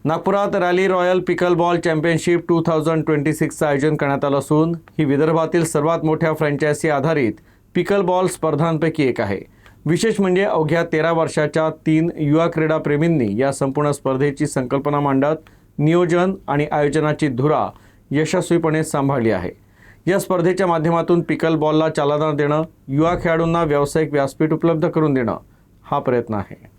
नागपुरात rally royal pickleball championship 2026चं आयोजन करण्यात आलं असून ही विदर्भातील सर्वात मोठ्या फ्रँचायझी आधारित पिकलबॉल स्पर्धांपैकी एक आहे। विशेष म्हणजे अवघ्या 13 वर्षाच्या 3 युवा क्रीडाप्रेमींनी या संपूर्ण स्पर्धेची संकल्पना मांडत नियोजन आणि आयोजनाची धुरा यशस्वीपणे सांभाळली आहे। या स्पर्धेच्या माध्यमातून पिकलबॉलला चालना देणं, युवा खेळाडूंना व्यावसायिक व्यासपीठ उपलब्ध करून देणं हा प्रयत्न आहे।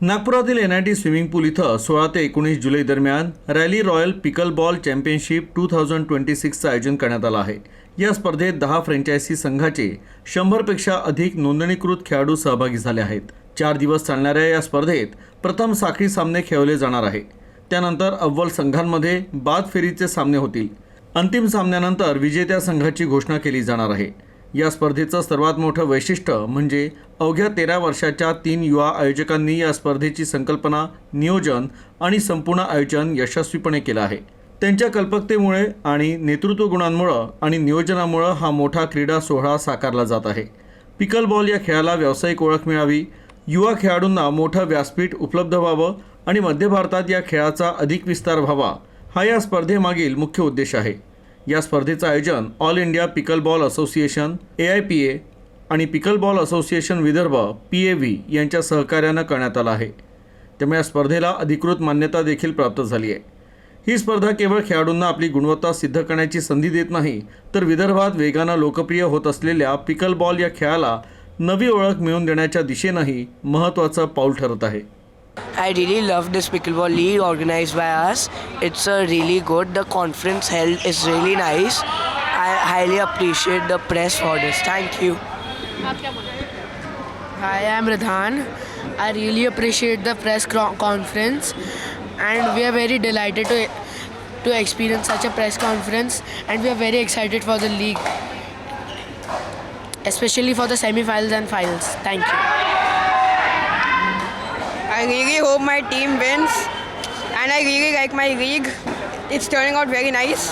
नागपुरातील NIT स्विमिंग पूल इथं 16 ते 19 जुलै दरम्यान रॅली रॉयल पिकलबॉल चॅम्पियनशिप 2026चं आयोजन करण्यात आलं आहे। या स्पर्धेत 10 फ्रँचायझी संघाचे 100पेक्षा अधिक नोंदणीकृत खेळाडू सहभागी झाले आहेत। 4 दिवस चालणाऱ्या या स्पर्धेत प्रथम साखळी सामने खेळवले जाणार आहे। त्यानंतर अव्वल संघांमध्ये बाद फेरीचे सामने होतील। अंतिम सामन्यानंतर विजेत्या संघाची घोषणा केली जाणार आहे। या स्पर्धेचं सर्वात मोठं वैशिष्ट्य म्हणजे अवघ्या 13 वर्षाच्या 3 युवा आयोजकांनी या स्पर्धेची संकल्पना, नियोजन आणि संपूर्ण आयोजन यशस्वीपणे केलं आहे। त्यांच्या कल्पकतेमुळे आणि नेतृत्व गुणांमुळे आणि नियोजनामुळे हा मोठा क्रीडा सोहळा साकारला जात आहे। पिकलबॉल या खेळाला व्यावसायिक ओळख मिळावी, युवा खेळाडूंना मोठं व्यासपीठ उपलब्ध व्हावं आणि मध्य भारतात या खेळाचा अधिक विस्तार व्हावा हा या स्पर्धेमागील मुख्य उद्देश आहे। या स्पर्धेचं आयोजन all India pickleball association AIPA आणि पिकलबॉल असोसिएशन विदर्भ PAV यांच्या सहकार्यानं करण्यात आलं आहे। त्यामुळे या स्पर्धेला अधिकृत मान्यता देखील प्राप्त झाली आहे। ही स्पर्धा केवळ खेळाडूंना आपली गुणवत्ता सिद्ध करण्याची संधी देत नाही, तर विदर्भात वेगानं लोकप्रिय होत असलेल्या पिकलबॉल या खेळाला नवी ओळख मिळवून देण्याच्या दिशेनंही महत्त्वाचं पाऊल ठरत आहे। I really love this pickleball league organized by us. It's really good. The conference held is really nice. I highly appreciate the press for this. Thank you. Hi, I'm Radhan. I really appreciate the press conference, and we are very delighted to experience such a press conference, and we are very excited for the league, especially for the semi-finals and finals. Thank you. I really hope my team wins, and I really like my league. It's turning out very nice.